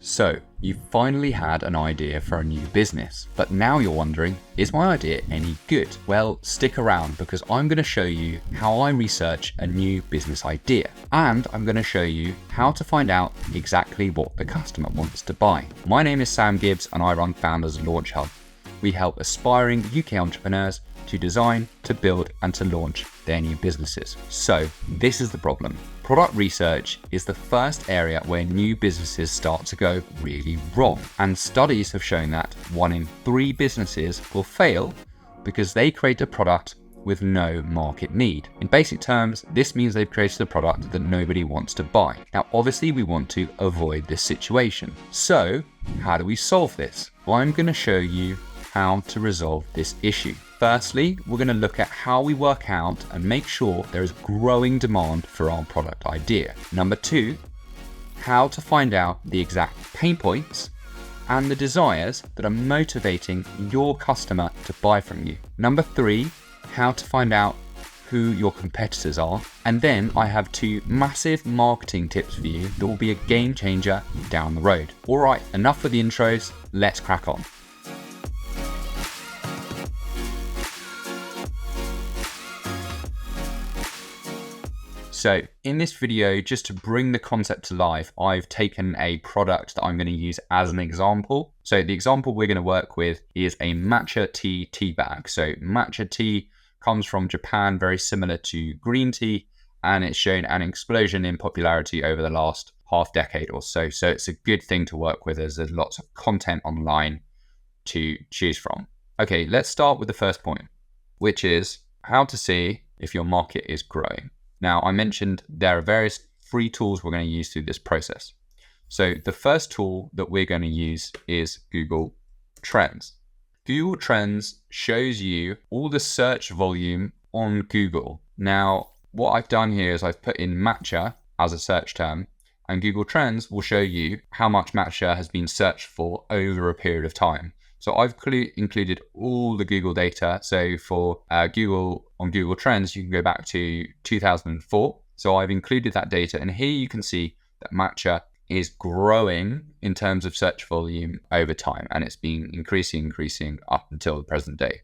So, you finally had an idea for a new business, but now you're wondering, is my idea any good? Well, stick around because I'm going to show you how I research a new business idea, and I'm going to show you how to find out exactly what the customer wants to buy. My name is Sam Gibbs and I run Founders Launch Hub. We help aspiring UK entrepreneurs to design, to build, and to launch their new businesses. So this is the problem. Product research is the first area where new businesses start to go really wrong. And studies have shown that 1 in 3 businesses will fail because they create a product with no market need. In basic terms, this means they've created a product that nobody wants to buy. Now, obviously we want to avoid this situation. So how do we solve this? Well, I'm going to show you how to resolve this issue. Firstly, we're going to look at how we work out and make sure there is growing demand for our product idea. Number 2, how to find out the exact pain points and the desires that are motivating your customer to buy from you. Number 3, how to find out who your competitors are. And then I have 2 massive marketing tips for you that will be a game changer down the road. All right, enough with the intros, let's crack on. So in this video, just to bring the concept to life, I've taken a product that I'm going to use as an example. So the example we're going to work with is a matcha tea bag. So matcha tea comes from Japan, very similar to green tea, and it's shown an explosion in popularity over the last half decade or so. So it's a good thing to work with as there's lots of content online to choose from. Okay, let's start with the first point, which is how to see if your market is growing. Now, I mentioned there are various free tools we're going to use through this process. So the first tool that we're going to use is Google Trends. Google Trends shows you all the search volume on Google. Now, what I've done here is I've put in matcha as a search term, and Google Trends will show you how much matcha has been searched for over a period of time. So I've included all the Google data. So for Google Trends, you can go back to 2004. So I've included that data. And here you can see that matcha is growing in terms of search volume over time. And it's been increasing up until the present day.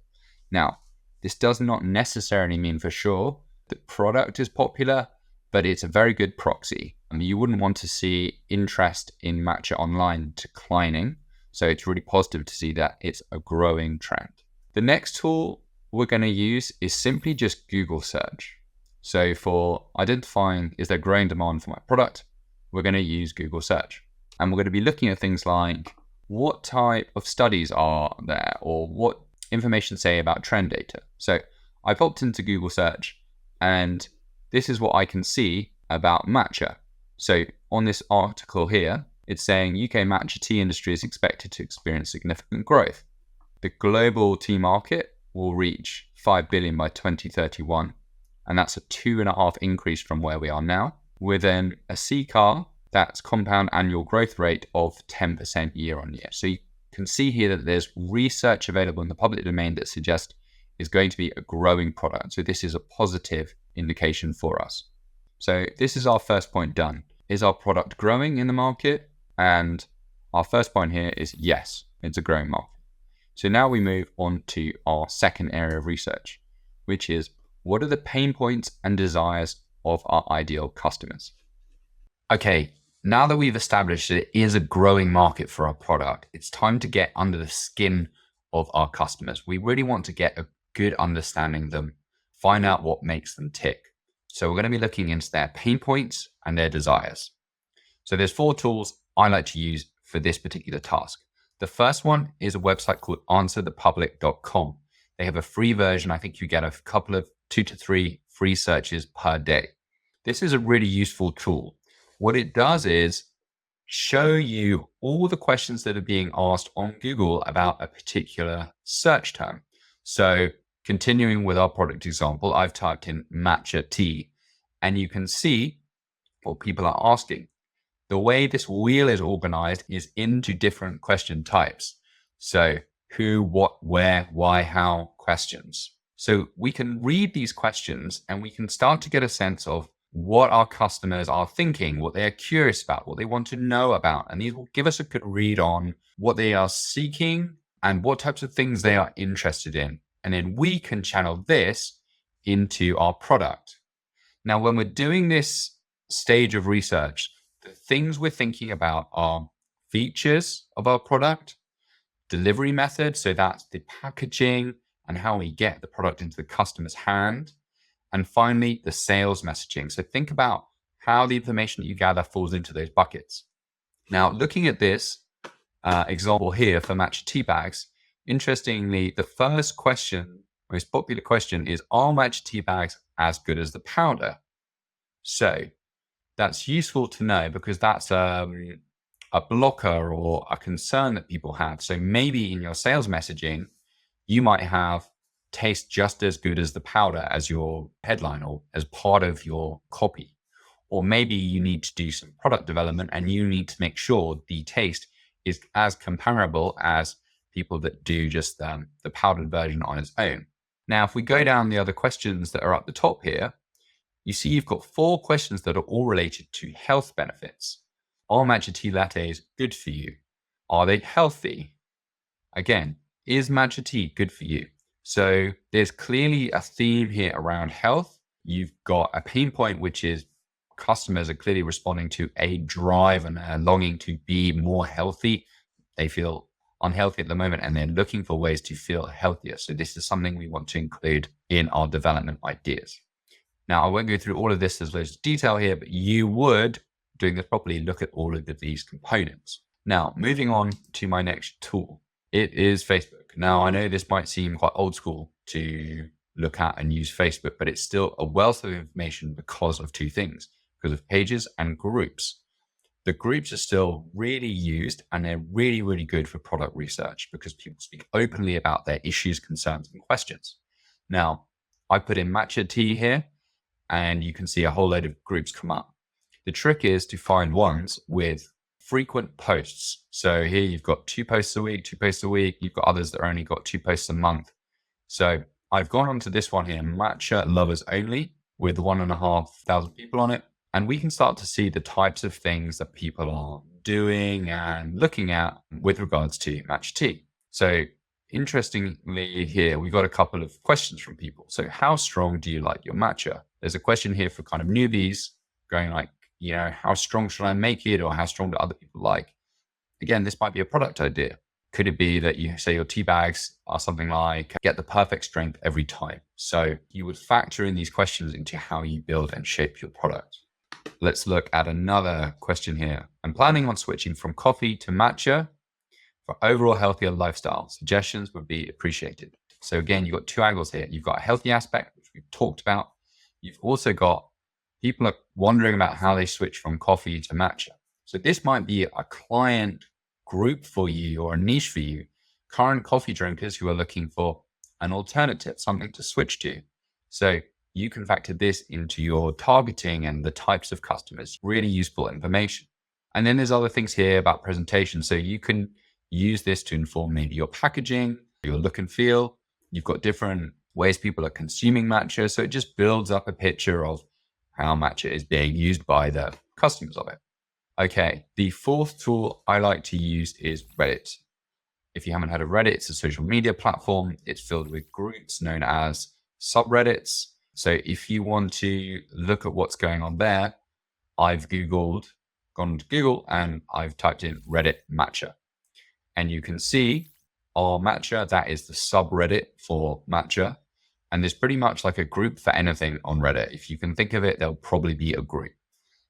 Now, this does not necessarily mean for sure the product is popular, but it's a very good proxy. I mean, you wouldn't want to see interest in matcha online declining. So it's really positive to see that it's a growing trend. The next tool we're going to use is simply just Google search. So for identifying is there growing demand for my product, we're going to use Google search. And we're going to be looking at things like what type of studies are there or what information say about trend data. So I popped into Google search and this is what I can see about matcha. So on this article here, it's saying UK matcha tea industry is expected to experience significant growth. The global tea market will reach 5 billion by 2031, and that's a 2.5 increase from where we are now, within a CCAR, that's compound annual growth rate of 10% year on year. So you can see here that there's research available in the public domain that suggests it's going to be a growing product. So this is a positive indication for us. So this is our first point done. Is our product growing in the market? And our first point here is yes, it's a growing market. So now we move on to our second area of research, which is what are the pain points and desires of our ideal customers? Okay, now that we've established that it is a growing market for our product, it's time to get under the skin of our customers. We really want to get a good understanding of them, find out what makes them tick. So we're going to be looking into their pain points and their desires. So there's 4 tools I like to use for this particular task. The first one is a website called answerthepublic.com. They have a free version. I think you get a couple of 2 to 3 free searches per day. This is a really useful tool. What it does is show you all the questions that are being asked on Google about a particular search term. So continuing with our product example, I've typed in matcha tea, and you can see what people are asking. The way this wheel is organized is into different question types. So who, what, where, why, how questions. So we can read these questions and we can start to get a sense of what our customers are thinking, what they're curious about, what they want to know about. And these will give us a good read on what they are seeking and what types of things they are interested in. And then we can channel this into our product. Now, when we're doing this stage of research, the things we're thinking about are features of our product, delivery method, so that's the packaging and how we get the product into the customer's hand, and finally, the sales messaging. So think about how the information that you gather falls into those buckets. Now, looking at this example here for matcha tea bags, interestingly, the first question, most popular question is, are matcha tea bags as good as the powder? So that's useful to know because that's a blocker or a concern that people have. So maybe in your sales messaging, you might have taste just as good as the powder as your headline or as part of your copy. Or maybe you need to do some product development and you need to make sure the taste is as comparable as people that do just the powdered version on its own. Now, if we go down the other questions that are at the top here, you see you've got 4 questions that are all related to health benefits. Are matcha tea lattes good for you? Are they healthy? Again, is matcha tea good for you? So there's clearly a theme here around health. You've got a pain point, which is customers are clearly responding to a drive and a longing to be more healthy. They feel unhealthy at the moment and they're looking for ways to feel healthier. So this is something we want to include in our development ideas. Now, I won't go through all of this, there's loads of detail here, but you would, doing this properly, look at all of these components. Now, moving on to my next tool, it is Facebook. Now, I know this might seem quite old school to look at and use Facebook, but it's still a wealth of information because of 2 things, because of pages and groups. The groups are still really used and they're really, really good for product research because people speak openly about their issues, concerns, and questions. Now, I put in matcha tea here, and you can see a whole load of groups come up. The trick is to find ones with frequent posts. So here you've got 2 posts a week, 2 posts a week. You've got others that are only got 2 posts a month. So I've gone onto this one here, Matcha Lovers Only, with 1,500 people on it. And we can start to see the types of things that people are doing and looking at with regards to matcha tea. So interestingly here, we've got a couple of questions from people. So how strong do you like your matcha? There's a question here for kind of newbies going like, how strong should I make it? Or how strong do other people like? Again, this might be a product idea. Could it be that you say your tea bags are something like get the perfect strength every time? So you would factor in these questions into how you build and shape your product. Let's look at another question here. I'm planning on switching from coffee to matcha for overall healthier lifestyle. Suggestions would be appreciated. So again, you've got 2 angles here. You've got a healthy aspect, which we've talked about. You've also got people are wondering about how they switch from coffee to matcha. So this might be a client group for you or a niche for you, current coffee drinkers who are looking for an alternative, something to switch to. So you can factor this into your targeting and the types of customers, really useful information. And then there's other things here about presentation. So you can use this to inform maybe your packaging, your look and feel. You've got different ways people are consuming matcha. So it just builds up a picture of how matcha is being used by the customers of it. Okay, the 4th tool I like to use is Reddit. If you haven't heard of Reddit, it's a social media platform. It's filled with groups known as subreddits. So if you want to look at what's going on there, I've gone to Google and I've typed in Reddit matcha. And you can see our matcha, that is the subreddit for matcha. And there's pretty much like a group for anything on Reddit. If you can think of it, there'll probably be a group.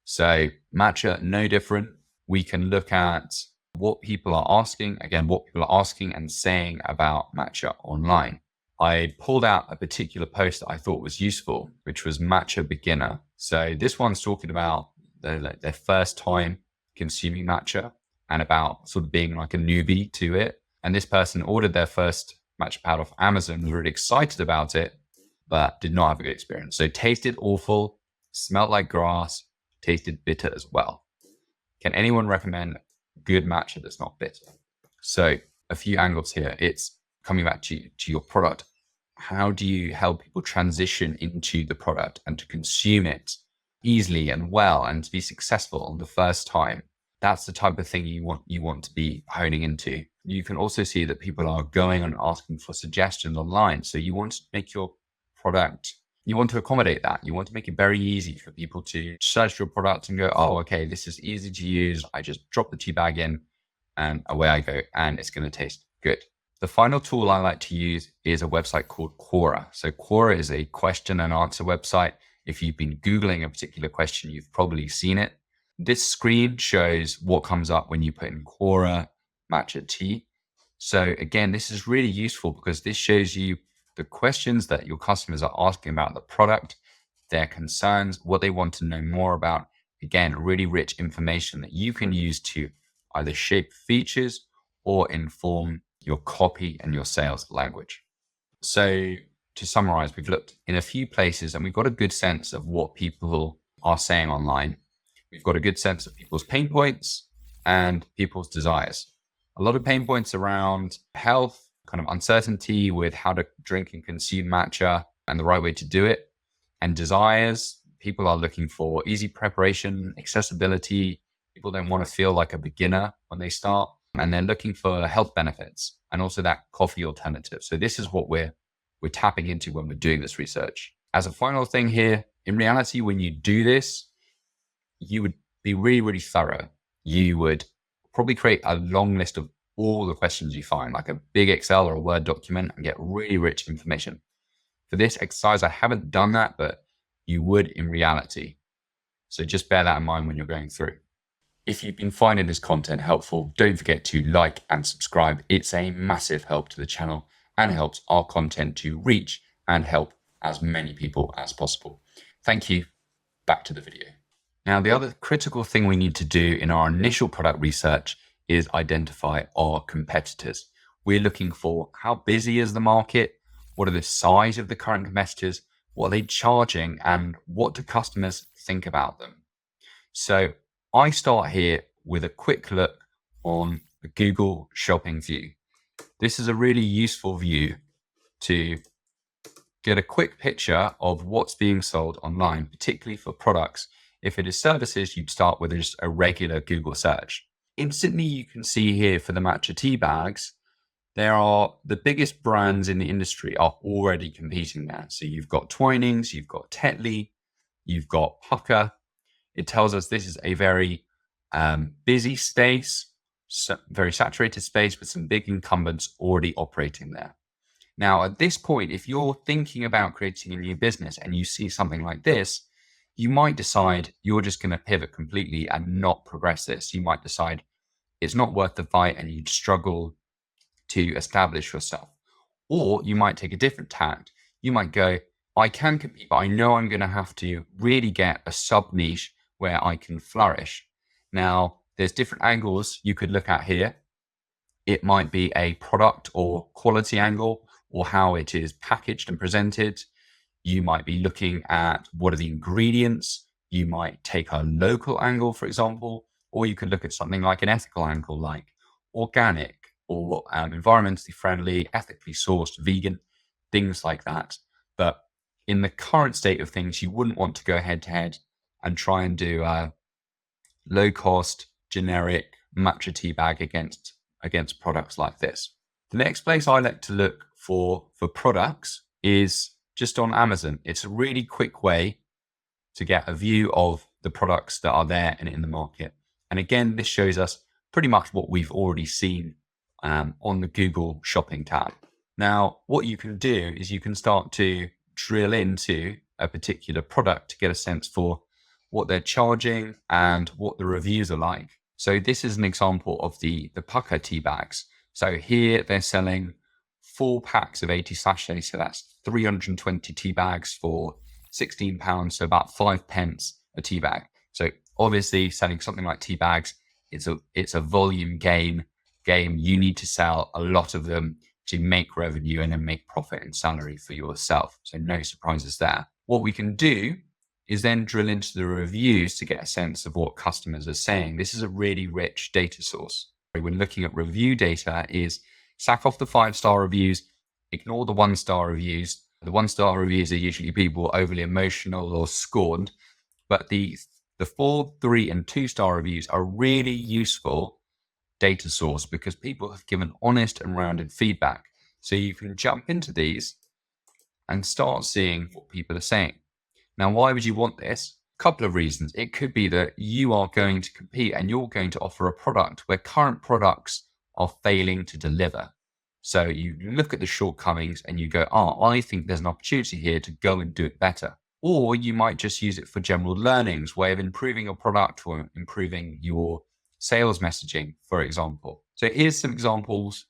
So matcha, no different. We can look at what people are asking, and saying about matcha online. I pulled out a particular post that I thought was useful, which was Matcha Beginner. So this one's talking about their first time consuming matcha and about sort of being like a newbie to it. And this person ordered their first matcha powder off Amazon, was really excited about it, but did not have a good experience. So tasted awful, smelled like grass, tasted bitter as well. Can anyone recommend good matcha that's not bitter? So a few angles here. It's coming back to your product. How do you help people transition into the product and to consume it easily and well and to be successful the first time. That's the type of thing you want to be honing into. You can also see that people are going and asking for suggestions online. So you want to make your product, you want to accommodate that. You want to make it very easy for people to search your product and go, oh, okay, this is easy to use. I just drop the tea bag in and away I go, and it's going to taste good. The final tool I like to use is a website called Quora. So Quora is a question and answer website. If you've been Googling a particular question, you've probably seen it. This screen shows what comes up when you put in Quora matcha tea. So again, this is really useful because this shows you the questions that your customers are asking about the product, their concerns, what they want to know more about. Again, really rich information that you can use to either shape features or inform your copy and your sales language. So to summarize, we've looked in a few places and we've got a good sense of what people are saying online. We've got a good sense of people's pain points and people's desires. A lot of pain points around health, kind of uncertainty with how to drink and consume matcha and the right way to do it. And desires, people are looking for easy preparation, accessibility. People don't want to feel like a beginner when they start. And they're looking for health benefits and also that coffee alternative. So this is what we're tapping into when we're doing this research. As a final thing here, in reality, when you do this, you would be really, really thorough. You would probably create a long list of all the questions you find, like a big Excel or a Word document, and get really rich information. For this exercise, I haven't done that, but you would in reality. So just bear that in mind when you're going through. If you've been finding this content helpful, don't forget to like and subscribe. It's a massive help to the channel and helps our content to reach and help as many people as possible. Thank you. Back to the video. Now, the other critical thing we need to do in our initial product research is identify our competitors. We're looking for how busy is the market, what are the size of the current competitors, what are they charging, and what do customers think about them? So I start here with a quick look on the Google Shopping view. This is a really useful view to get a quick picture of what's being sold online, particularly for products. If it is services, you'd start with just a regular Google search. Instantly, you can see here for the matcha tea bags, the biggest brands in the industry are already competing there. So you've got Twinings, you've got Tetley, you've got Pukka. It tells us this is a very busy space, very saturated space with some big incumbents already operating there. Now, at this point, if you're thinking about creating a new business and you see something like this, you might decide you're just going to pivot completely and not progress this. You might decide it's not worth the fight and you'd struggle to establish yourself. Or you might take a different tact. You might go, I can compete, but I know I'm going to have to really get a sub niche where I can flourish. Now, there's different angles you could look at here. It might be a product or quality angle or how it is packaged and presented. You might be looking at what are the ingredients. You might take a local angle, for example, or you could look at something like an ethical angle, like organic or environmentally friendly, ethically sourced, vegan, things like that. But in the current state of things, you wouldn't want to go head to head and try and do a low cost, generic matcha tea bag against products like this. The next place I like to look for products is just on Amazon. It's a really quick way to get a view of the products that are there and in the market. And again, this shows us pretty much what we've already seen on the Google Shopping tab. Now, what you can do is you can start to drill into a particular product to get a sense for what they're charging and what the reviews are like. So this is an example of the Pukka tea bags. So here they're selling 4 packs of 80 sachets. So that's 320 tea bags for £16, so about 5 pence a tea bag. So obviously selling something like tea bags, it's a volume game. You need to sell a lot of them to make revenue and then make profit and salary for yourself. So no surprises there. What we can do is then drill into the reviews to get a sense of what customers are saying. This is a really rich data source. When looking at review data is sack off the 5-star reviews, ignore the 1-star reviews. The 1-star reviews are usually people overly emotional or scorned. But the 4, 3, and 2-star reviews are really useful data source because people have given honest and rounded feedback. So you can jump into these and start seeing what people are saying. Now, why would you want this? A couple of reasons. It could be that you are going to compete and you're going to offer a product where current products are failing to deliver. So you look at the shortcomings and you go, I think there's an opportunity here to go and do it better. Or you might just use it for general learnings, way of improving your product or improving your sales messaging, for example. So here's some examples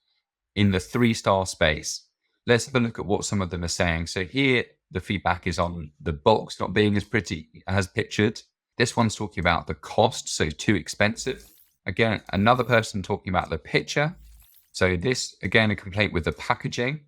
in the 3-star space. Let's have a look at what some of them are saying. So here, the feedback is on the box not being as pretty as pictured. This one's talking about the cost, so too expensive. Again, another person talking about the picture. So this, again, a complaint with the packaging.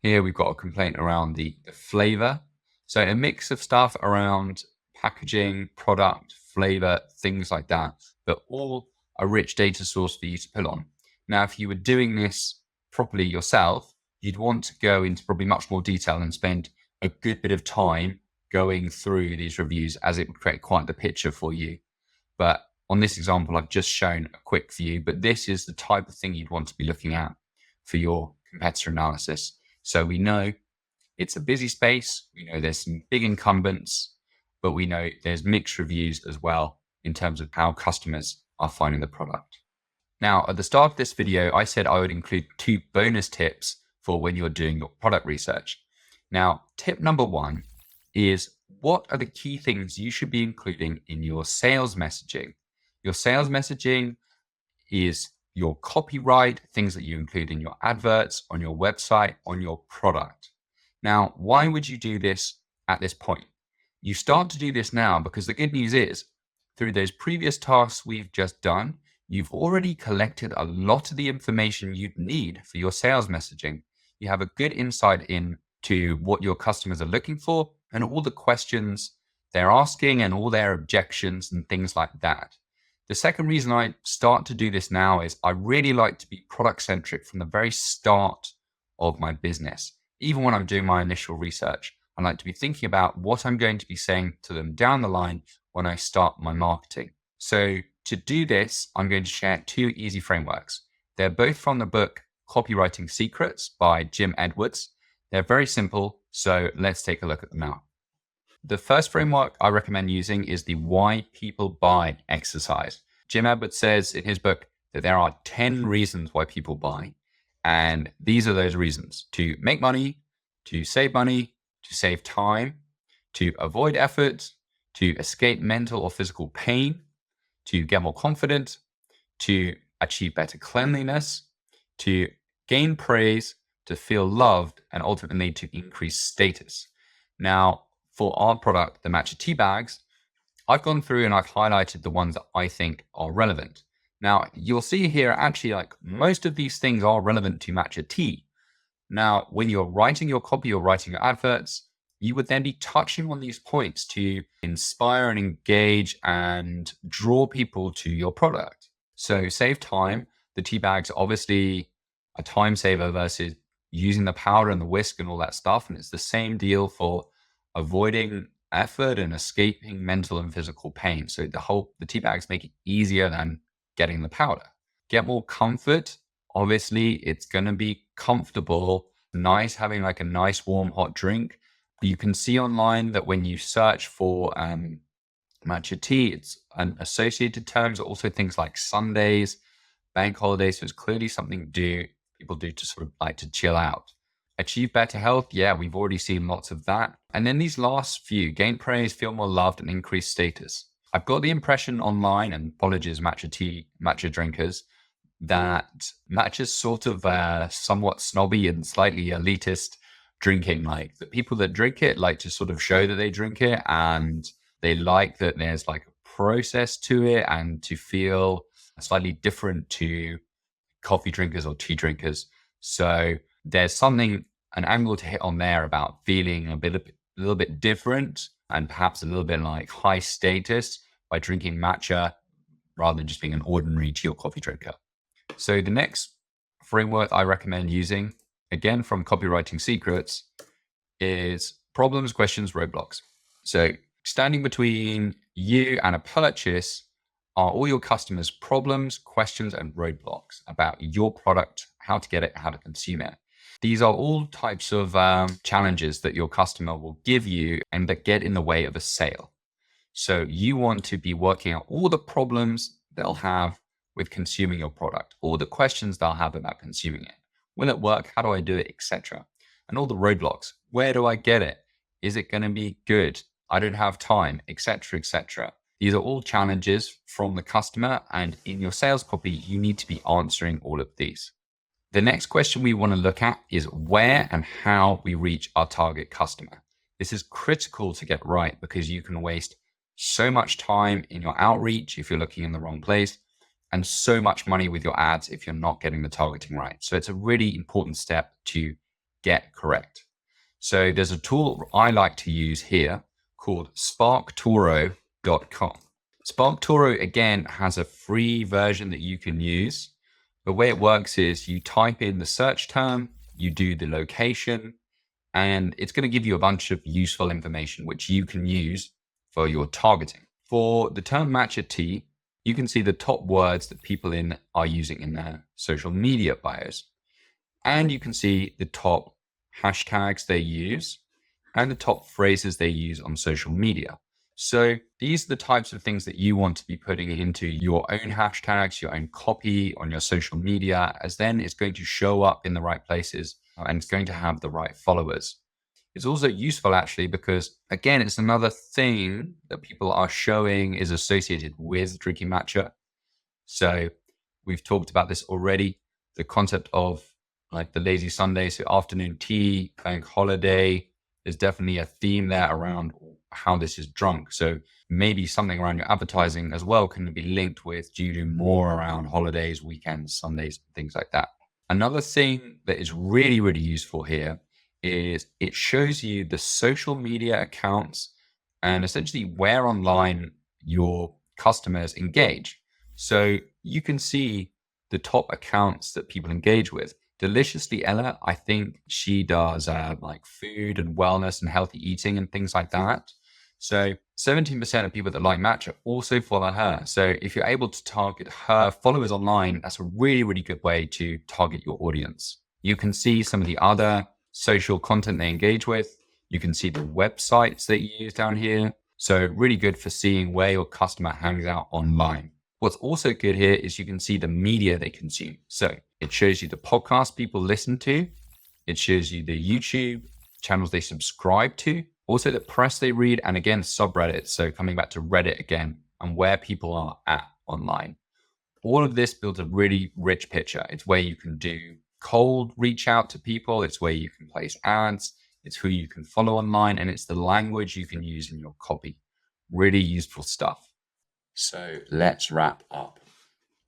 Here we've got a complaint around the flavor. So a mix of stuff around packaging, product, flavor, things like that, but all a rich data source for you to pull on. Now, if you were doing this properly yourself, you'd want to go into probably much more detail and spend a good bit of time going through these reviews, as it would create quite the picture for you. But on this example, I've just shown a quick view, but this is the type of thing you'd want to be looking at for your competitor analysis. So we know it's a busy space. We know there's some big incumbents, but we know there's mixed reviews as well in terms of how customers are finding the product. Now, at the start of this video, I said I would include 2 bonus tips for when you're doing your product research. Now, tip number 1 is, what are the key things you should be including in your sales messaging? Your sales messaging is your copyright, things that you include in your adverts, on your website, on your product. Now, why would you do this at this point? You start to do this now because the good news is, through those previous tasks we've just done, you've already collected a lot of the information you'd need for your sales messaging. You have a good insight into what your customers are looking for and all the questions they're asking and all their objections and things like that. The second reason I start to do this now is I really like to be product centric from the very start of my business. Even when I'm doing my initial research, I like to be thinking about what I'm going to be saying to them down the line when I start my marketing. So to do this, I'm going to share 2 easy frameworks. They're both from the book Copywriting Secrets by Jim Edwards. They're very simple, so let's take a look at them now. The first framework I recommend using is the Why People Buy exercise. Jim Edwards says in his book that there are 10 reasons why people buy. And these are those reasons: to make money, to save time, to avoid effort, to escape mental or physical pain, to get more confident, to achieve better cleanliness, to gain praise, to feel loved, and ultimately to increase status. Now, for our product, the Matcha Tea Bags, I've gone through and I've highlighted the ones that I think are relevant. Now, you'll see here, actually, like most of these things are relevant to matcha tea. Now, when you're writing your copy or writing your adverts, you would then be touching on these points to inspire and engage and draw people to your product. So save time. The tea bags are obviously a time saver versus using the powder and the whisk and all that stuff. And it's the same deal for avoiding effort and escaping mental and physical pain. So the tea bags make it easier than getting the powder. Get more comfort. Obviously, it's going to be comfortable, nice, having like a nice warm hot drink. You can see online that when you search for matcha tea, it's an associated terms, also things like Sundays, bank holidays. So it's clearly something people do to sort of like to chill out. Achieve better health. Yeah, we've already seen lots of that. And then these last few: gain praise, feel more loved, and increase status. I've got the impression online, and apologies matcha drinkers, that matcha's sort of somewhat snobby and slightly elitist drinking. Like the people that drink it like to sort of show that they drink it, and they like that there's like a process to it and to feel slightly different to coffee drinkers or tea drinkers. So there's an angle to hit on there about feeling a little bit different and perhaps a little bit like high status by drinking matcha rather than just being an ordinary tea or coffee drinker. So the next framework I recommend using, again from Copywriting Secrets, is problems, questions, roadblocks. So Standing between you and a purchase are all your customers' problems, questions, and roadblocks about your product, how to get it, how to consume it. These are all types of challenges that your customer will give you and that get in the way of a sale. So you want to be working out all the problems they'll have with consuming your product, or the questions they'll have about consuming it. Will it work? How do I do it? Etc. And all the roadblocks. Where do I get it? Is it going to be good? I don't have time, etc., etc. These are all challenges from the customer, and in your sales copy, you need to be answering all of these. The next question we want to look at is where and how we reach our target customer. This is critical to get right because you can waste so much time in your outreach if you're looking in the wrong place, and so much money with your ads if you're not getting the targeting right. So it's a really important step to get correct. So there's a tool I like to use here called sparktoro.com. SparkToro, again, has a free version that you can use. The way it works is you type in the search term, you do the location, and it's going to give you a bunch of useful information which you can use for your targeting. For the term matcha tea, you can see the top words that people are using in their social media bios. And you can see the top hashtags they use and the top phrases they use on social media. So these are the types of things that you want to be putting into your own hashtags, your own copy on your social media, as then it's going to show up in the right places and it's going to have the right followers. It's also useful actually because, again, it's another thing that people are showing is associated with drinking matcha. So we've talked about this already, the concept of like the lazy Sunday, so afternoon tea, bank holiday. There's definitely a theme there around how this is drunk. So maybe something around your advertising as well can be linked with, do you do more around holidays, weekends, Sundays, things like that. Another thing that is really, really useful here is it shows you the social media accounts and essentially where online your customers engage. So you can see the top accounts that people engage with. Deliciously Ella, I think she does like food and wellness and healthy eating and things like that. So 17% of people that like matcha also follow her. So if you're able to target her followers online, that's a really, really good way to target your audience. You can see some of the other social content they engage with. You can see the websites that you use down here. So really good for seeing where your customer hangs out online. What's also good here is you can see the media they consume. So it shows you the podcast people listen to. It shows you the YouTube channels they subscribe to. Also the press they read, and again, subreddits. So coming back to Reddit again and where people are at online. All of this builds a really rich picture. It's where you can do cold reach out to people. It's where you can place ads. It's who you can follow online, and it's the language you can use in your copy. Really useful stuff. So let's wrap up.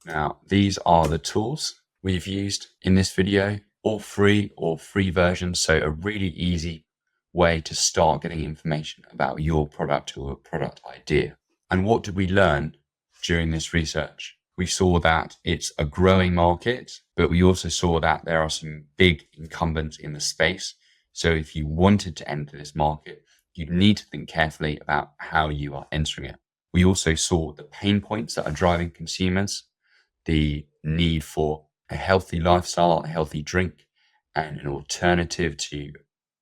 Now, these are the tools we've used in this video, all free or free versions. So a really easy way to start getting information about your product or product idea. And what did we learn during this research? We saw that it's a growing market, but we also saw that there are some big incumbents in the space. So if you wanted to enter this market, you need to think carefully about how you are entering it. We also saw the pain points that are driving consumers, the need for a healthy lifestyle, a healthy drink, and an alternative to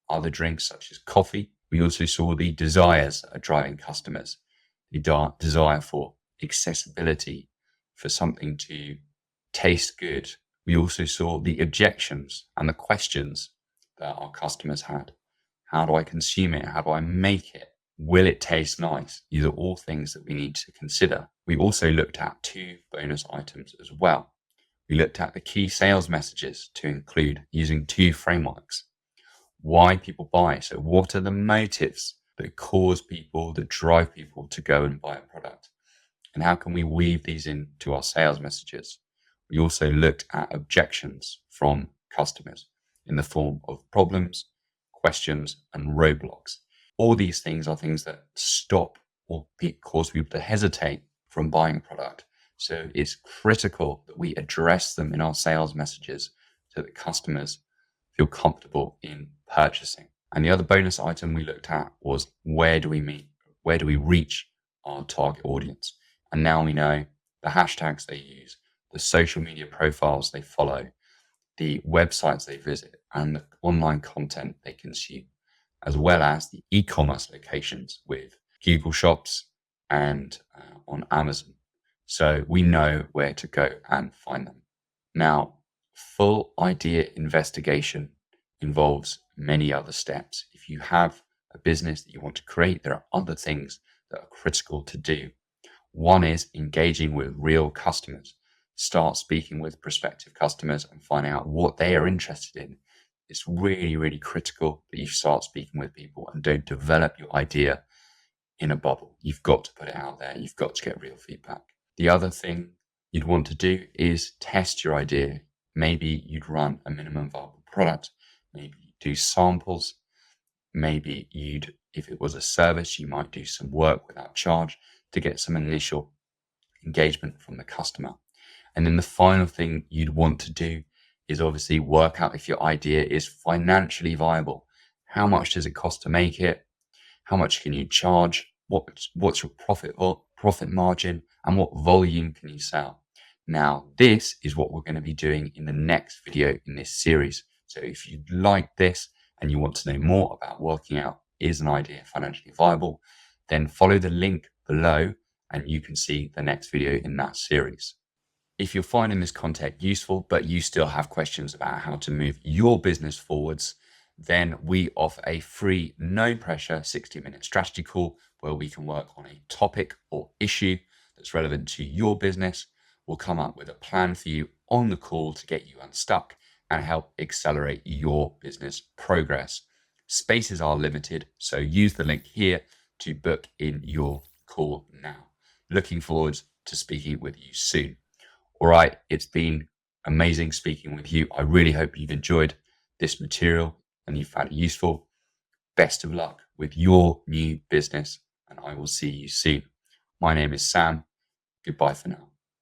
other drinks such as coffee. We also saw the desires that are driving customers, the desire for accessibility, for something to taste good. We also saw the objections and the questions that our customers had. How do I consume it? How do I make it? Will it taste nice? These are all things that we need to consider. We also looked at 2 bonus items as well. We looked at the key sales messages to include using 2 frameworks. Why people buy. So what are the motives that cause people, that drive people to go and buy a product? And how can we weave these into our sales messages? We also looked at objections from customers in the form of problems, questions, and roadblocks. All these things are things that stop or cause people to hesitate from buying a product. So it's critical that we address them in our sales messages so that customers feel comfortable in purchasing. And the other bonus item we looked at was, where do we meet Where do we reach our target audience? And now we know the hashtags they use, the social media profiles they follow, the websites they visit, and the online content they consume, as well as the e-commerce locations with Google Shops and on Amazon. So we know where to go and find them. Now, full idea investigation involves many other steps. If you have a business that you want to create, there are other things that are critical to do. One is engaging with real customers. Start speaking with prospective customers and finding out what they are interested in. It's really, really critical that you start speaking with people and don't develop your idea in a bubble. You've got to put it out there. You've got to get real feedback. The other thing you'd want to do is test your idea. Maybe you'd run a minimum viable product. Maybe you do samples. Maybe if it was a service, you might do some work without charge to get some initial engagement from the customer. And then the final thing you'd want to do is obviously work out if your idea is financially viable. How much does it cost to make it? How much can you charge? What's your profit margin, and what volume can you sell? Now, this is what we're going to be doing in the next video in this series. So if you like this and you want to know more about working out, is an idea financially viable, then follow the link below and you can see the next video in that series. If you're finding this content useful, but you still have questions about how to move your business forwards, then we offer a free, no pressure 60-minute strategy call where we can work on a topic or issue that's relevant to your business. We'll come up with a plan for you on the call to get you unstuck and help accelerate your business progress. Spaces are limited, so use the link here to book in your call now. Looking forward to speaking with you soon. All right, it's been amazing speaking with you. I really hope you've enjoyed this material and you found it useful. Best of luck with your new business, and I will see you soon. My name is Sam. Goodbye for now.